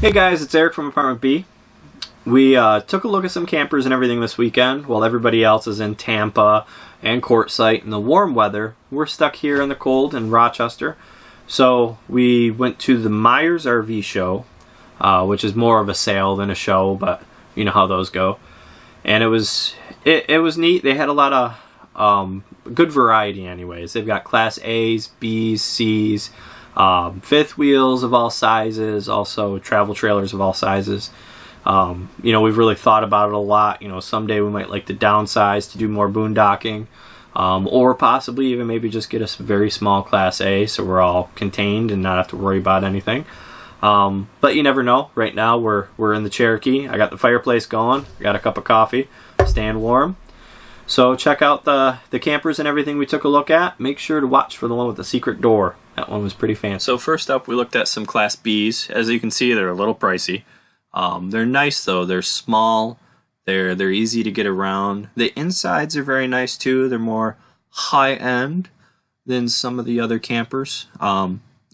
Hey guys, it's Eric from Apartment B. We took a look at some campers and everything this weekend while everybody else is in Tampa and Quartzite in the warm weather. We're stuck here in the cold in Rochester. So we went to the Meyers RV Show, which is more of a sale than a show, but you know how those go. And it was neat. They had a lot of good variety anyways. They've got Class A's, B's, C's, fifth wheels of all sizes, also travel trailers of all sizes. You know, we've really thought about it a lot. You know, someday we might like to downsize to do more boondocking, or possibly even maybe just get a very small Class A so we're all contained and not have to worry about anything. But you never know. Right now we're in the Cherokee. I got the fireplace going, got a cup of coffee, staying warm. So check out the campers and everything we took a look at. Make sure to watch for the one with the secret door. That one was pretty fancy. So first up, we looked at some Class B's. As you can see, they're a little pricey. They're nice though. They're small. They're easy to get around. The insides are very nice too. They're more high end than some of the other campers,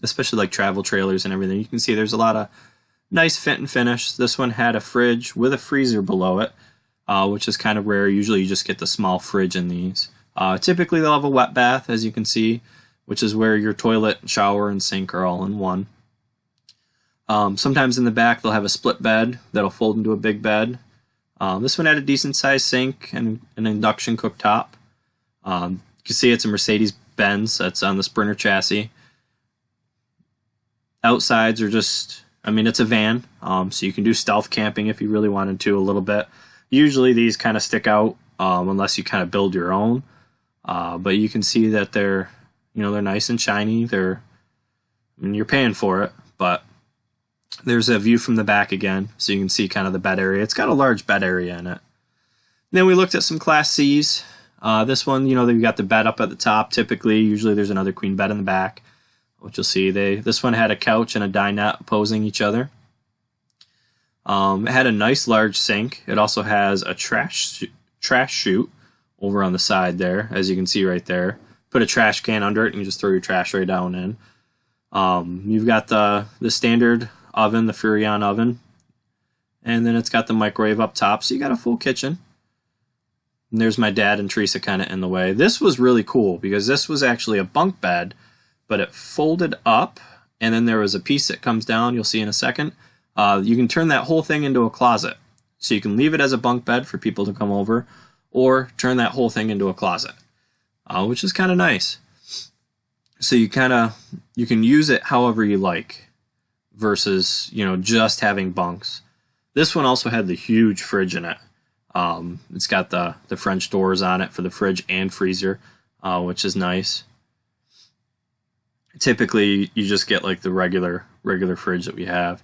especially like travel trailers and everything. You can see there's a lot of nice fit and finish. This one had a fridge with a freezer below it, which is kind of rare. Usually you just get the small fridge in these. Typically they'll have a wet bath, as you can see, which is where your toilet, shower, and sink are all in one. Sometimes in the back they'll have a split bed that'll fold into a big bed. This one had a decent sized sink and an induction cooktop. You can see it's a Mercedes-Benz that's on the Sprinter chassis. Outsides are just, I mean, it's a van, so you can do stealth camping if you really wanted to a little bit. Usually these kind of stick out unless you kind of build your own. But you can see that they're nice and shiny. I mean, you're paying for it, but there's a view from the back again, so you can see kind of the bed area. It's got a large bed area in it. Then we looked at some Class C's. This one, they've got the bed up at the top. Typically, usually there's another queen bed in the back, which you'll see. This one had a couch and a dinette opposing each other. It had a nice large sink. It also has a trash chute over on the side there, as you can see right there. Put a trash can under it and you just throw your trash right down in. You've got the standard oven, the Furrion oven, and then it's got the microwave up top, so you got a full kitchen. And there's my dad and Teresa kind of in the way. This was really cool because this was actually a bunk bed, but it folded up, and then there was a piece that comes down, you'll see in a second. You can turn that whole thing into a closet. So you can leave it as a bunk bed for people to come over, or turn that whole thing into a closet, which is kind of nice. So you can use it however you like versus, just having bunks. This one also had the huge fridge in it. It's got the French doors on it for the fridge and freezer, which is nice. Typically, you just get like the regular fridge that we have.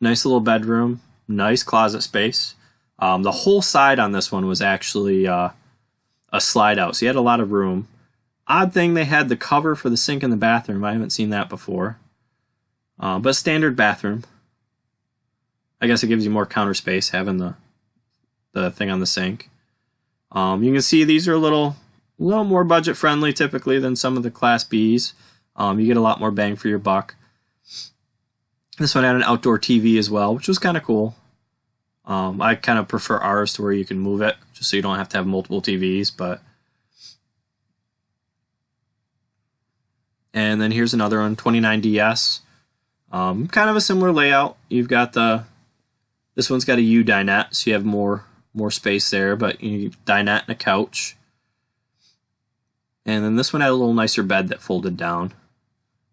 Nice little bedroom, nice closet space. The whole side on this one was actually a slide out, so you had a lot of room. Odd thing, they had the cover for the sink in the bathroom. I haven't seen that before. But standard bathroom. I guess it gives you more counter space having the thing on the sink. You can see these are a little more budget friendly typically than some of the Class B's. You get a lot more bang for your buck. This one had an outdoor TV as well, which was kind of cool. I kind of prefer ours to where you can move it, just so you don't have to have multiple TVs. And then here's another one, 29DS. Kind of a similar layout. You've got this one's got a U dinette, so you have more space there, but you dinette and a couch. And then this one had a little nicer bed that folded down.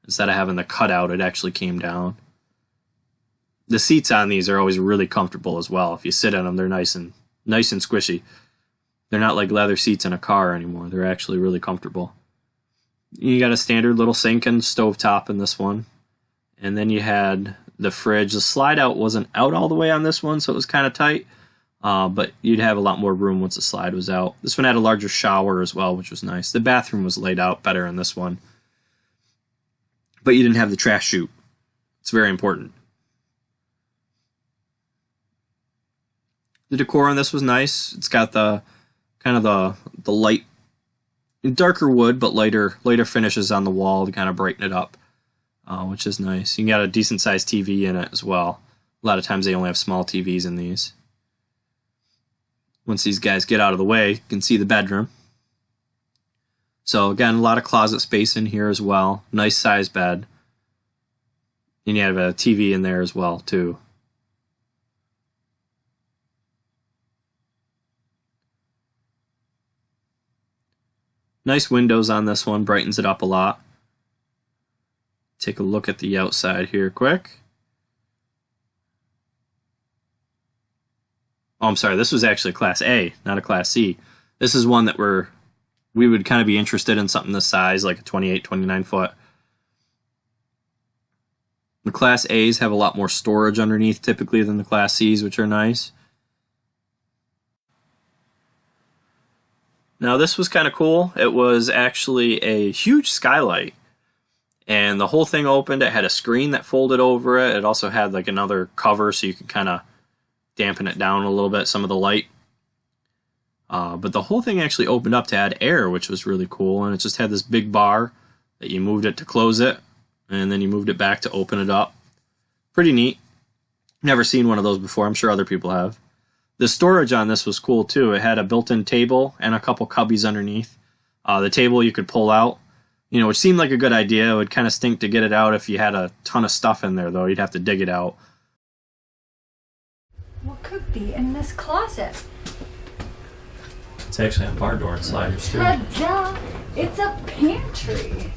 Instead of having the cutout, it actually came down. The seats on these are always really comfortable as well. If you sit in them, they're nice and squishy. They're not like leather seats in a car anymore. They're actually really comfortable. You got a standard little sink and stovetop in this one. And then you had the fridge. The slide out wasn't out all the way on this one, so it was kind of tight. But you'd have a lot more room once the slide was out. This one had a larger shower as well, which was nice. The bathroom was laid out better in this one. But you didn't have the trash chute. It's very important. The decor on this was nice. It's got the kind of the light, darker wood, but lighter finishes on the wall to kind of brighten it up, which is nice. You got a decent sized TV in it as well. A lot of times they only have small TVs in these. Once these guys get out of the way, you can see the bedroom. So again, a lot of closet space in here as well. Nice size bed. And you have a TV in there as well too. Nice windows on this one, brightens it up a lot. Take a look at the outside here quick. Oh, I'm sorry, this was actually Class A, not a Class C. This is one that we would kind of be interested in something this size, like a 28, 29 foot. The Class A's have a lot more storage underneath typically than the Class C's, which are nice. Now this was kind of cool. It was actually a huge skylight, and the whole thing opened. It had a screen that folded over it. It also had like another cover so you could kind of dampen it down a little bit, some of the light. But the whole thing actually opened up to add air, which was really cool. And it just had this big bar that you moved it to close it, and then you moved it back to open it up. Pretty neat. Never seen one of those before. I'm sure other people have. The storage on this was cool too. It had a built-in table and a couple cubbies underneath. The table you could pull out, which seemed like a good idea. It would kind of stink to get it out if you had a ton of stuff in there, though. You'd have to dig it out. What could be in this closet? It's actually a barn door and sliders too. Ta-da! It's a pantry.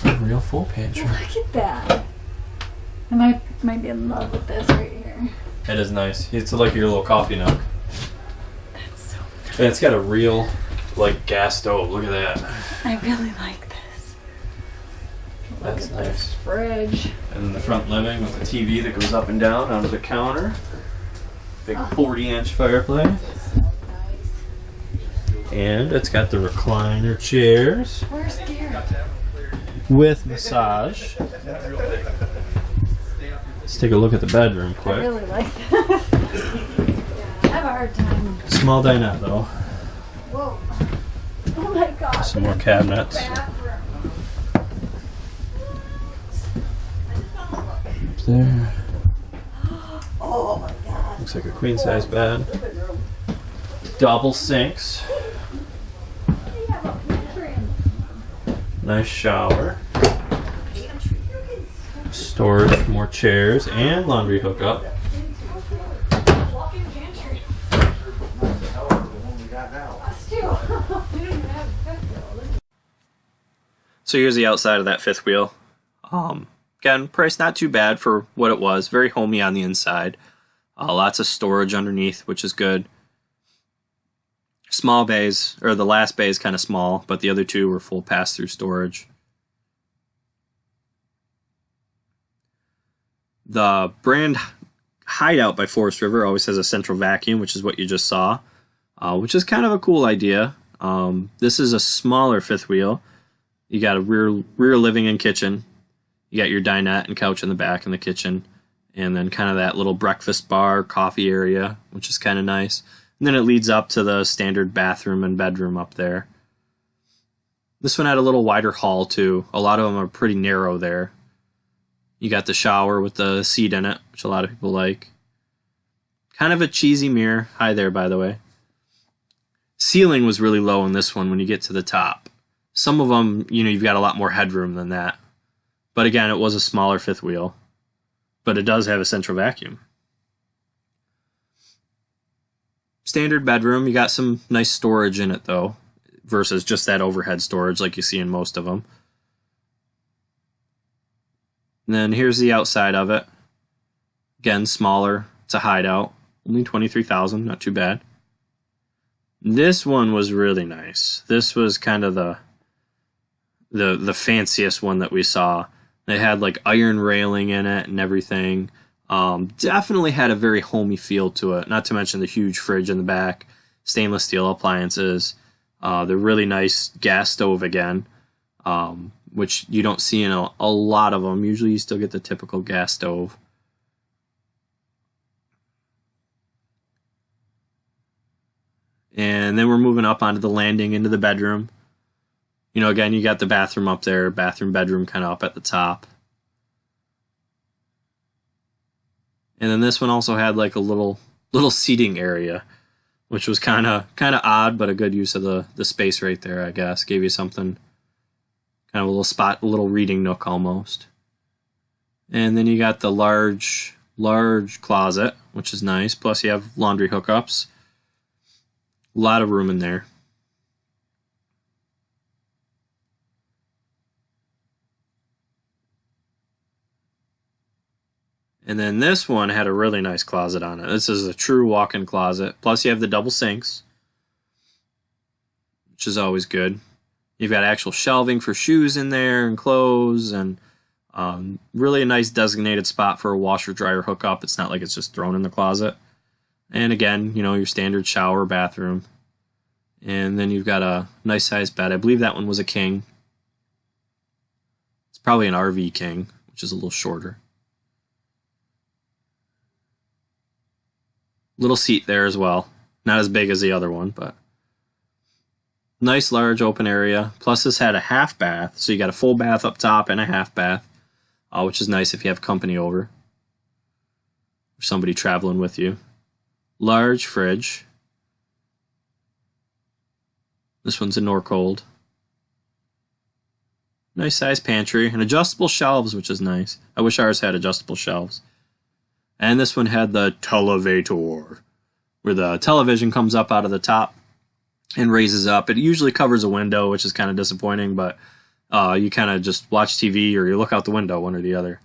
A real full pantry. Look at that. I might be in love with this right here. It is nice. It's like your little coffee nook. That's so nice. And it's got a real, gas stove. Look at that. I really like this. That's nice. This fridge. And then the front living with the TV that goes up and down onto the counter. Big 40-inch fireplace. So nice. And it's got the recliner chairs. Where's Gary? With massage. Let's take a look at the bedroom quick. I really like this. I have a hard time. Small dinette though. Whoa. Oh my god. Some more cabinets. There. Oh my god. Looks like a queen size bed. Double sinks. Nice shower. Storage, more chairs, and laundry hookup. So here's the outside of that fifth wheel. Again, price not too bad for what it was. Very homey on the inside. Lots of storage underneath, which is good. Small bays, or the last bay is kind of small, but the other two were full pass-through storage. The brand Hideout by Forest River always has a central vacuum, which is what you just saw, which is kind of a cool idea. This is a smaller fifth wheel. You got a rear living and kitchen. You got your dinette and couch in the back in the kitchen, and then kind of that little breakfast bar, coffee area, which is kind of nice. And then it leads up to the standard bathroom and bedroom up there. This one had a little wider hall too. A lot of them are pretty narrow there. You got the shower with the seat in it, which a lot of people like. Kind of a cheesy mirror. Hi there, by the way. Ceiling was really low in this one when you get to the top. Some of them, you've got a lot more headroom than that. But again, it was a smaller fifth wheel. But it does have a central vacuum. Standard bedroom. You got some nice storage in it, though, versus just that overhead storage like you see in most of them. And then here's the outside of it. Again, smaller. It's a hideout. Only 23,000, not too bad. This one was really nice. This was kind of the fanciest one that we saw. They had like iron railing in it and everything. Definitely had a very homey feel to it. Not to mention the huge fridge in the back, stainless steel appliances, the really nice gas stove again, which you don't see in a lot of them. Usually you still get the typical gas stove. And then we're moving up onto the landing into the bedroom. You know, again, you got the bathroom up there, bathroom, bedroom kind of up at the top. And then this one also had like a little seating area, which was kind of odd, but a good use of the space right there, I guess. Gave you something, kind of a little spot, a little reading nook almost. And then you got the large closet, which is nice. Plus you have laundry hookups. A lot of room in there. And then this one had a really nice closet on it. This is a true walk-in closet. Plus you have the double sinks, which is always good. You've got actual shelving for shoes in there and clothes, and really a nice designated spot for a washer-dryer hookup. It's not like it's just thrown in the closet. And again, you know, your standard shower, bathroom. And then you've got a nice sized bed. I believe that one was a king. It's probably an RV king, which is a little shorter. Little seat there as well. Not as big as the other one, but nice large open area. Plus this had a half bath, so you got a full bath up top and a half bath, which is nice if you have company over or somebody traveling with you. Large fridge. This one's a Norcold. Nice size pantry and adjustable shelves, which is nice. I wish ours had adjustable shelves. And this one had the televator, where the television comes up out of the top and raises up. It usually covers a window, which is kind of disappointing, but you kind of just watch TV or you look out the window, one or the other.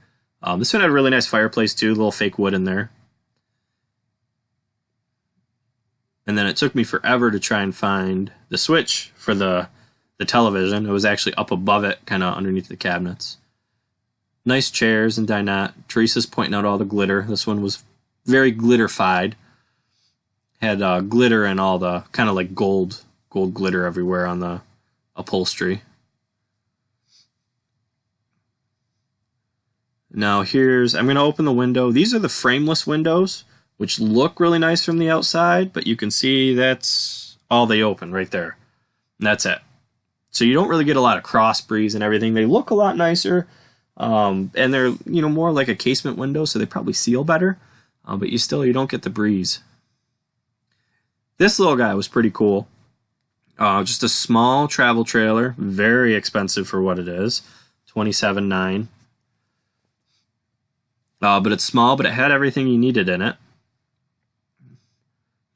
This one had a really nice fireplace too, a little fake wood in there. And then it took me forever to try and find the switch for the television. It was actually up above it, kind of underneath the cabinets. Nice chairs and dinette. Teresa's pointing out all the glitter. This one was very glitterified. Had glitter and all the kind of like gold glitter everywhere on the upholstery. Now I'm going to open the window. These are the frameless windows, which look really nice from the outside, but you can see that's all they open right there. And that's it. So you don't really get a lot of cross breeze and everything. They look a lot nicer, and they're more like a casement window, so they probably seal better, but you don't get the breeze. This little guy was pretty cool. Just a small travel trailer, very expensive for what it is, $27,900. But it's small, but it had everything you needed in it.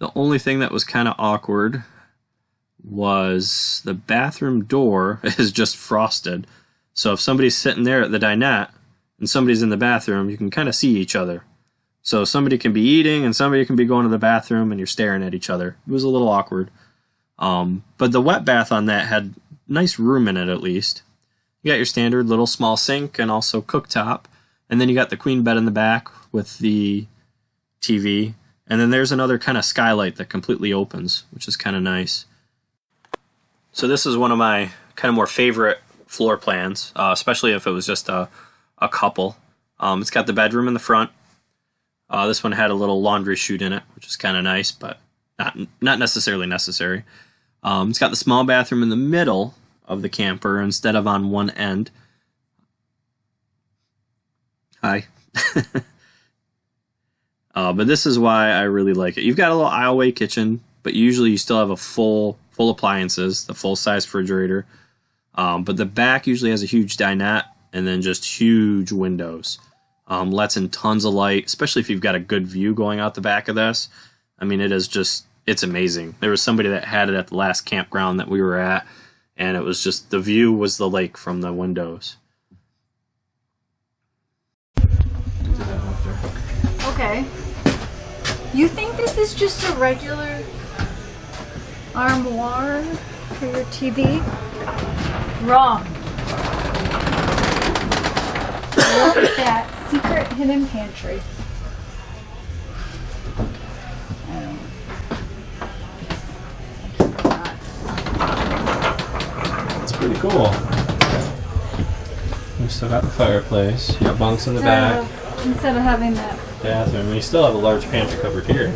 The only thing that was kind of awkward was the bathroom door is just frosted. So if somebody's sitting there at the dinette and somebody's in the bathroom, you can kind of see each other. So somebody can be eating and somebody can be going to the bathroom and you're staring at each other. It was a little awkward. But the wet bath on that had nice room in it at least. You got your standard little small sink and also cooktop. And then you got the queen bed in the back with the TV. And then there's another kind of skylight that completely opens, which is kind of nice. So this is one of my kind of more favorite floor plans, especially if it was just a couple. It's got the bedroom in the front. This one had a little laundry chute in it, which is kind of nice, but not necessarily necessary. It's got the small bathroom in the middle of the camper instead of on one end. Hi. But this is why I really like it. You've got a little aisleway kitchen, but usually you still have a full appliances, the full-size refrigerator. But the back usually has a huge dinette and then just huge windows. Lets in tons of light, especially if you've got a good view going out the back of this. I mean, it's amazing. There was somebody that had it at the last campground that we were at, and it was just, the view was the lake from the windows. Okay. You think this is just a regular armoire for your TV? Wrong. Look at that secret hidden pantry. It's pretty cool. We still got the fireplace. You got bunks in the back. Instead of having that. Bathroom. And you still have a large pantry cupboard here.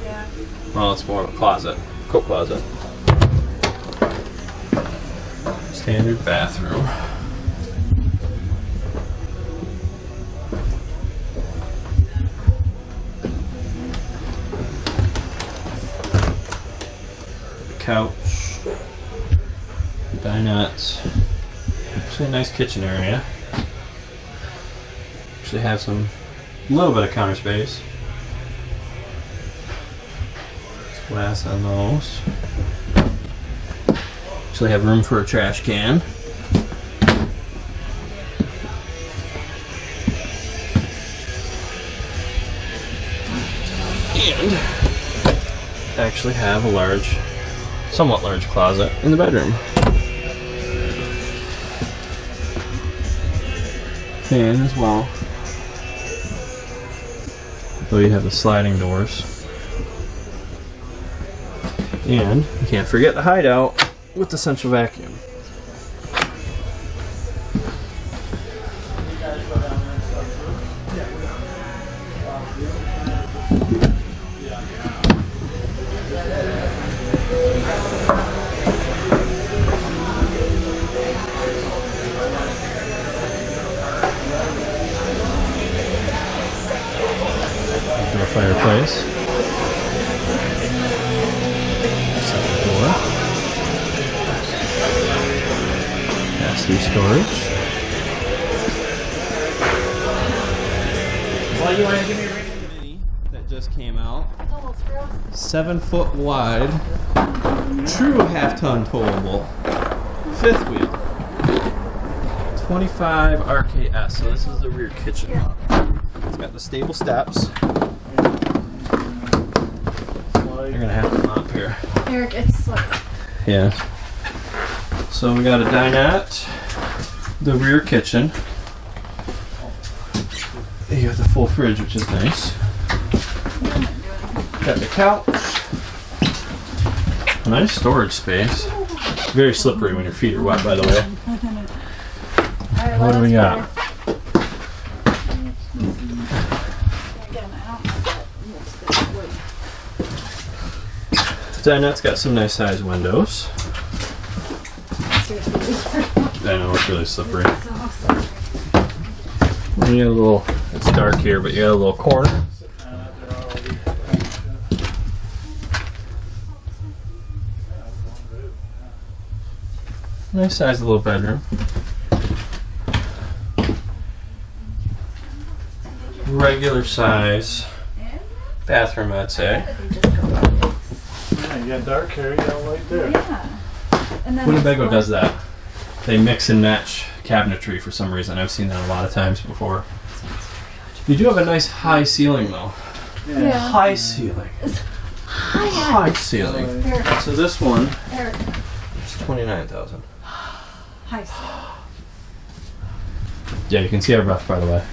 Yeah. Well, it's more of a closet. Coat closet. Standard bathroom. Couch. Dinette. Actually a nice kitchen area. Actually have a little bit of counter space. Glass on those. Actually have room for a trash can. And actually have a somewhat large closet in the bedroom. Fan as well. So you have the sliding doors. And you can't forget the hideout with the central vacuum. Outdoor fireplace. Second door. Pass-through storage. Well, you want to give me a ring of the mini that just came out. 7 foot wide. True half-ton towable. Fifth wheel. 25 RKS. So this is the rear kitchen. It's got the stable steps. You're gonna have to mop here. Eric, it's like. Yeah. So we got a dinette, the rear kitchen. You got the full fridge, which is nice. Got the couch. Nice storage space. Very slippery when your feet are wet, by the way. Right, What do we got? The dinette's got some nice sized windows. I know it's really slippery. And you got a little, it's dark here, but you got a little corner. Nice sized little bedroom. Regular size bathroom, I'd say. Yeah, you got dark hair, you got light there. Yeah. And then Winnebago does that. They mix and match cabinetry for some reason. I've seen that a lot of times before. You do have a nice high ceiling though. Yeah. High ceiling. High ceiling. Eric. So this one Eric. is $29,000. High ceiling. Yeah, you can see our breath by the way.